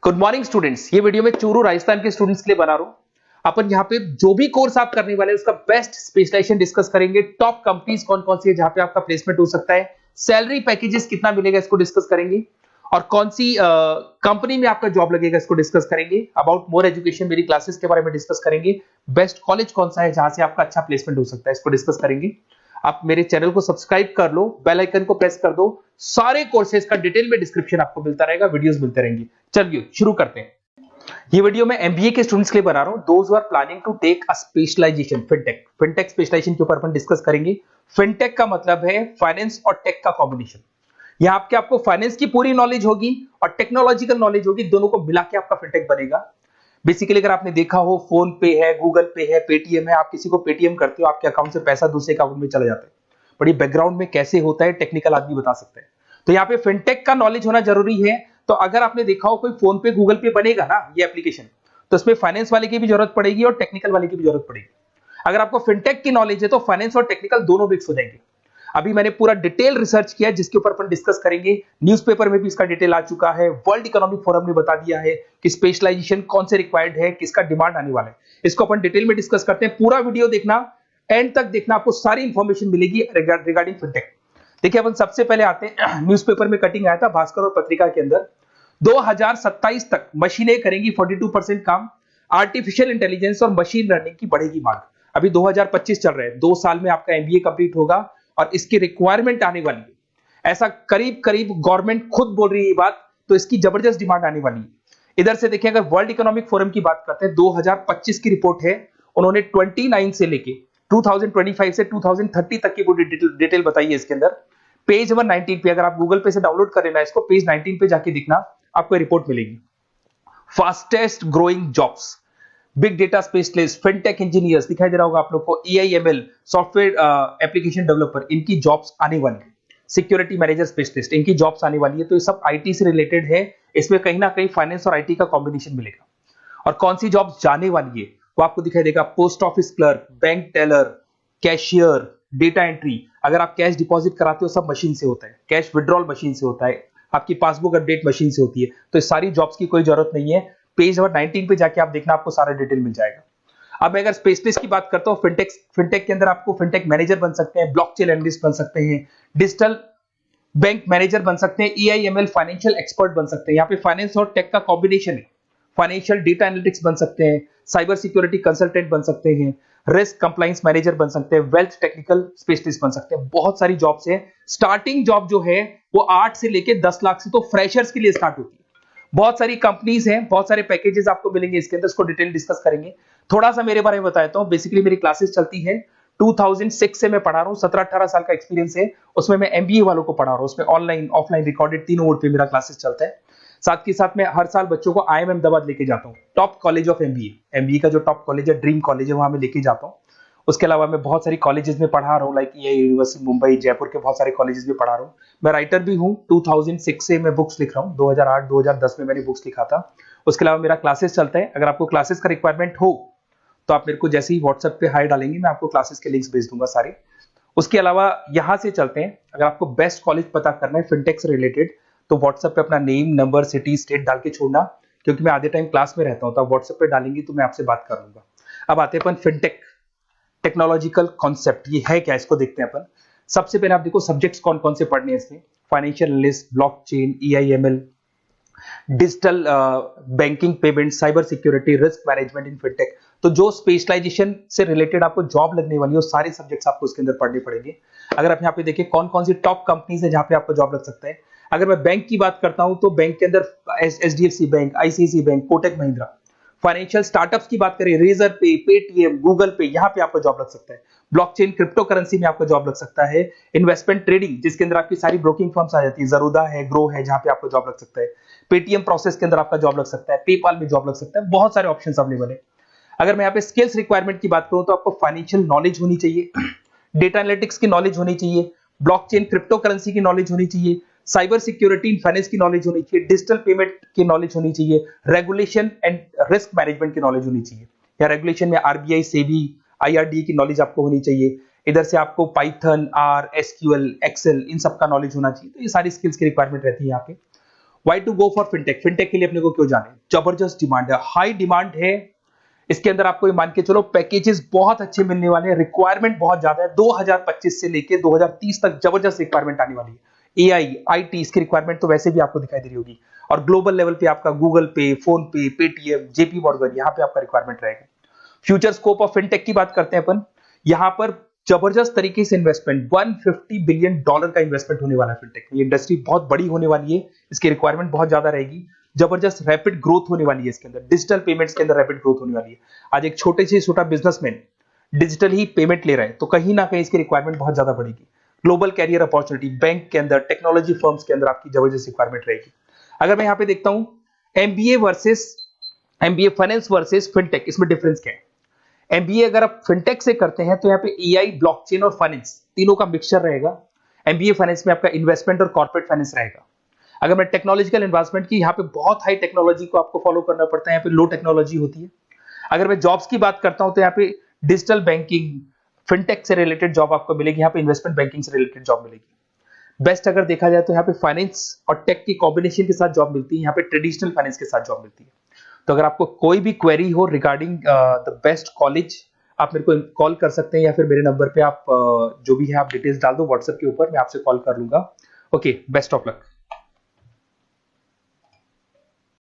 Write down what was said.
Good morning students. ये video मैं चूरू राजस्थान के स्टूडेंट्स के लिए बना रहा हूं। अपन यहाँ पे जो भी कोर्स आप करने वाले हैं उसका बेस्ट स्पेशलाइजेशन डिस्कस करेंगे। टॉप कंपनीज कौन कौन सी है जहां पे आपका प्लेसमेंट हो सकता है, सैलरी पैकेजेस कितना मिलेगा इसको डिस्कस करेंगे, और कौन सी कंपनी में आपका जॉब लगेगा इसको डिस्कस करेंगे। अबाउट मोर एजुकेशन मेरी क्लासेस के बारे में डिस्कस करेंगे। बेस्ट कॉलेज कौन सा है जहां से आपका अच्छा प्लेसमेंट हो सकता है इसको डिस्कस करेंगे। आप मेरे चैनल को सब्सक्राइब कर लो, बेल आइकन को प्रेस कर दो। सारे कोर्सेज का डिटेल में डिस्क्रिप्शन आपको मिलता रहेगा, वीडियोस मिलते रहेंगे। चलिए शुरू करते हैं। ये वीडियो मैं एमबीए के स्टूडेंट्स के लिए बना रहा हूं। Those who are planning to take a specialization fintech specialization के ऊपर अपन डिस्कस करेंगे। फिनटेक का मतलब है फाइनेंस और टेक का कॉम्बिनेशन। यहां आपको फाइनेंस की पूरी नॉलेज होगी और टेक्नोलॉजिकल नॉलेज होगी, दोनों को मिला के आपका फिनटेक बनेगा। बेसिकली अगर आपने देखा हो, फोन पे है, गूगल पे है, पेटीएम है, आप किसी को पेटीएम करते हो, आपके अकाउंट से पैसा दूसरे अकाउंट में चला जाता है। बड़ी बैकग्राउंड में कैसे होता है टेक्निकल आदमी बता सकते हैं। तो यहाँ पे फिनटेक का नॉलेज होना जरूरी है। तो अगर आपने देखा हो कोई फोन पे गूगल पे बनेगा ना ये एप्लीकेशन, तो इसमें फाइनेंस वाले की भी जरूरत पड़ेगी और टेक्निकल वाले की भी जरूरत पड़ेगी। अगर आपको फिनटेक की नॉलेज है तो फाइनेंस और टेक्निकल दोनों मिक्स हो जाएंगे। अभी मैंने पूरा डिटेल रिसर्च किया जिसके ऊपर अपन डिस्कस करेंगे। न्यूज़पेपर में भी इसका डिटेल आ चुका है, वर्ल्ड इकोनॉमिक फोरम ने बता दिया है कि स्पेशलाइजेशन कौन से रिक्वायर्ड है, किसका डिमांड आने वाला है। इसको अपन डिटेल में डिस्कस करते हैं। पूरा वीडियो देखना, एंड तक देखना, आपको सारी इंफॉर्मेशन मिलेगी रिगार्डिंग फिनटेक। देखिए अपन सबसे पहले आते हैं, न्यूज़पेपर में कटिंग आया था भास्कर और पत्रिका के अंदर। 2027 तक मशीनें करेंगी 42% काम। आर्टिफिशियल इंटेलिजेंस और मशीन लर्निंग की बढ़ेगी मांग। अभी 2025 चल रहा है, 2 साल में आपका एमबीए कंप्लीट होगा और इसकी रिक्वायरमेंट आने वाली है। ऐसा करीब करीब गवर्नमेंट खुद बोल रही है ये बात, तो इसकी जबरदस्त डिमांड आने वाली है। इधर से देखिए, अगर वर्ल्ड इकोनॉमिक फोरम की बात करते हैं, 2025 की रिपोर्ट है। उन्होंने 29 से लेके 2025 से 2030 तक की पूरी डिटेल बताई है इसके अंदर। पेज नंबर 19 पे, अगर आप गूगल पे से डाउनलोड कर लेना इसको, पेज 19 पे जाके देखना, आपको रिपोर्ट मिलेगी। Fastest growing jobs, big data specialist, fintech engineers दिखाई दे रहा होगा आप लोग को, एआईएमएल, सॉफ्टवेयर एप्लीकेशन डेवलपर, इनकी जॉब्स आने वाली है। सिक्योरिटी मैनेजर स्पेशलिस्ट, इनकी जॉब्स आने वाली है। तो ये सब आईटी से रिलेटेड है। इसमें कहीं ना कहीं फाइनेंस और आईटी का कॉम्बिनेशन मिलेगा। और कौन सी जॉब्स जाने वाली है वो आपको दिखाई देगा। Post office clerk, bank teller, cashier, data entry. अगर आप कैश डिपॉजिट कराते हो सब मशीन से होता है, कैश विड्रॉल मशीन से होता है, आपकी पासबुक अपडेट मशीन से होती है। तो इस सारी जॉब्स की कोई जरूरत नहीं है। पेज नंबर 19 पे जाके आप देखना, आपको सारा डिटेल मिल जाएगा। अब मैं अगर स्पेशलिस्ट की बात करता हूँ, फिनटेक के अंदर आपको फिनटेक मैनेजर बन सकते हैं, ब्लॉकचेन एनालिस्ट बन सकते हैं, डिजिटल बैंक मैनेजर बन सकते हैं, एआईएमएल फाइनेंशियल एक्सपर्ट बन सकते हैं। यहाँ पे फाइनेंस और टेक का कॉम्बिनेशन है। फाइनेंशियल डेटा एनालिटिक्स बन सकते हैं, साइबर सिक्योरिटी कंसल्टेंट बन सकते हैं, रिस्क कंप्लायंस मैनेजर बन सकते हैं, वेल्थ टेक्निकल स्पेशलिस्ट बन सकते हैं। बहुत सारी जॉब्स हैं। स्टार्टिंग जॉब जो है वो 8 से लेके 10 लाख से तो फ्रेशर्स के लिए स्टार्ट होती है। बहुत सारी कंपनीज हैं, बहुत सारे पैकेजेस आपको मिलेंगे इसके अंदर, इसको डिटेल डिस्कस करेंगे। थोड़ा सा मेरे बारे में बताता हूं। बेसिकली मेरी क्लासेस चलती है 2006 से मैं पढ़ा रहा हूं, 17-18 साल का एक्सपीरियंस है। उसमें मैं एमबीए वालों को पढ़ा रहा हूं, उसमें ऑनलाइन ऑफलाइन रिकॉर्डेड तीनों मोड पे मेरा क्लासेस चलता है। साथ के साथ मैं हर साल बच्चों को आईएम अहमदाबाद लेके जाता हूँ, top college of MBA. MBA का जो टॉप कॉलेज है, ड्रीम कॉलेज है, वहां मैं लेके जाता हूँ। उसके अलावा मैं बहुत सारी कॉलेजेस में पढ़ा रहा हूँ, लाइक ये यूनिवर्सिटी मुंबई, जयपुर के बहुत सारे कॉलेजेस में पढ़ा रहा हूँ। मैं राइटर भी हूँ। 2006 से मैं बुक्स लिख रहा हूँ, 2008-2010 में मैंने बुक्स लिखा था। उसके अलावा मेरा क्लासेस चलता है। अगर आपको क्लासेस का रिक्वायरमेंट हो तो आप मेरे को जैसे ही व्हाट्सएप पे हाई डालेंगे, मैं आपको क्लासेस के लिंक्स भेज दूंगा सारे। उसके अलावा यहां से चलते हैं, अगर आपको बेस्ट कॉलेज पता करना है फिनटेक से रिलेटेड, तो व्हाट्सएप पे अपना नेम, नंबर, सिटी, स्टेट डाल के छोड़ना, क्योंकि मैं आधे टाइम क्लास में रहता हूं। तो आप व्हाट्सएप पे डालेंगे तो मैं आपसे बात कर लूंगा। अब आते हैं अपन फिनटेक टेक्नोलॉजिकल कॉन्सेप्ट, ये है क्या, इसको देखते हैं अपन। सबसे पहले आप देखो सब्जेक्ट्स कौन कौन से पढ़ने हैं इसमें। Financial analyst, blockchain, AIML, digital banking, payment, cyber security, risk management इन फिनटेक। तो जो स्पेशलाइजेशन से रिलेटेड आपको जॉब लगने वाली है, वो सारे सब्जेक्ट्स आपको इसके अंदर पढ़ने पड़ेंगे। अगर आप यहाँ पे देखिए कौन कौन सी टॉप कंपनीज है जहां पे आपको जॉब लग सकता है। अगर मैं बैंक की बात करता हूं तो बैंक के अंदर HDFC bank, ICICI bank, Kotak Mahindra. Financial startups की बात करें, रेजर पे, पेटीएम, गूगल पे, यहां पे आपको जॉब लग सकता है। ब्लॉकचेन, क्रिप्टो करेंसी में आपको जॉब लग सकता है। इन्वेस्टमेंट ट्रेडिंग, जिसके अंदर आपकी सारी ब्रोकिंग फर्म्स आ जाती है, जरूदा है, ग्रो है, जहां पे आपको जॉब लग सकता है। पेटीएम प्रोसेस के अंदर आपका जॉब लग सकता है, पेपाल में जॉब लग सकता है। बहुत सारे ऑप्शंस अवेलेबल है। अगर मैं यहाँ पे स्किल्स रिक्वायरमेंट की बात करूं तो आपको फाइनेंशियल नॉलेज होनी चाहिए, डेटा एनालिटिक्स की नॉलेज होनी चाहिए, ब्लॉकचेन, क्रिप्टो करेंसी की नॉलेज होनी चाहिए, साइबर सिक्योरिटी इन फाइनेंस की नॉलेज होनी चाहिए, डिजिटल पेमेंट की नॉलेज होनी चाहिए, रेगुलेशन एंड रिस्क मैनेजमेंट की नॉलेज होनी चाहिए। या रेगुलेशन में आरबीआई, सेबी, आईआरडी की नॉलेज आपको होनी चाहिए। इधर से आपको पाइथन, आर, एसक्यूएल, एक्सेल, इन सब का नॉलेज होना चाहिए। तो ये सारी स्किल्स की रिक्वायरमेंट रहती है यहाँ पे। Why to go for fintech? Fintech के लिए अपने को क्यों जाने? जबरदस्त डिमांड है, हाई डिमांड है। इसके अंदर आपको ये मान के चलो पैकेजेस बहुत अच्छे मिलने वाले हैं, रिक्वायरमेंट बहुत ज्यादा है। 2025 से लेके 2030 तक जबरदस्त रिक्वायरमेंट आने वाली है। एआई, आईटी, इसकी रिक्वायरमेंट तो वैसे भी आपको दिखाई दे रही होगी। और ग्लोबल लेवल पे आपका गूगल पे, फोन पे, पेटीएम, जेपी मॉर्गन, यहाँ पे आपका रिक्वायरमेंट रहेगा। फ्यूचर स्कोप ऑफ फिनटेक की बात करते हैं अपन, यहाँ पर जबरदस्त तरीके से इन्वेस्टमेंट, $150 बिलियन का इन्वेस्टमेंट होने वाला है फिनटेक में। ये इंडस्ट्री बहुत बड़ी होने वाली है, इसकी रिक्वायरमेंट बहुत ज्यादा रहेगी। जबरदस्त रैपिड ग्रोथ होने वाली है इसके अंदर, डिजिटल पेमेंट्स के अंदर रैपिड ग्रोथ होने वाली है। आज एक छोटे से छोटा बिजनेसमैन डिजिटल ही पेमेंट ले रहा है, तो कहीं ना कहीं इसकी रिक्वायरमेंट बहुत ज्यादा बढ़ेगी। ग्लोबल कैरियर अपॉर्चुनिटी, बैंक के अंदर, टेक्नोलॉजी फर्म्स के अंदर आपकी जबरदस्त रिक्वायरमेंट रहेगी। अगर मैं यहाँ पे देखता हूं एमबीए फाइनेंस वर्सेस फिनटेक, इसमें डिफरेंस क्या है? एमबीए अगर आप फिनटेक से करते हैं तो यहाँ पे एआई, ब्लॉकचेन और फाइनेंस तीनों का मिक्सचर रहेगा। एमबीए फाइनेंस में आपका इन्वेस्टमेंट और कॉर्पोरेट फाइनेंस रहेगा। अगर मैं टेक्नोलॉजिकल एडवांसमेंट की, यहाँ पे बहुत हाई टेक्नोलॉजी को आपको फॉलो करना पड़ता है, यहाँ पे लो टेक्नोलॉजी होती है। अगर मैं जॉब्स की बात करता हूं तो यहाँ पे डिजिटल बैंकिंग, फिनटेक से रिलेटेड जॉब आपको मिलेगी, यहाँ पे इन्वेस्टमेंट बैंकिंग से रिलेटेड जॉब मिलेगी। बेस्ट अगर देखा जाए तो यहाँ पे फाइनेंस और टेक की कॉम्बिनेशन के साथ जॉब मिलती है, यहाँ पे ट्रेडिशनल फाइनेंस के साथ जॉब मिलती है। तो अगर आपको कोई भी क्वेरी हो रिगार्डिंग द बेस्ट कॉलेज, आप मेरे को कॉल कर सकते हैं, या फिर मेरे नंबर पे आप जो भी है आप डिटेल्स डाल दो व्हाट्सएप के ऊपर, मैं आपसे कॉल कर लूंगा। Okay, best of luck.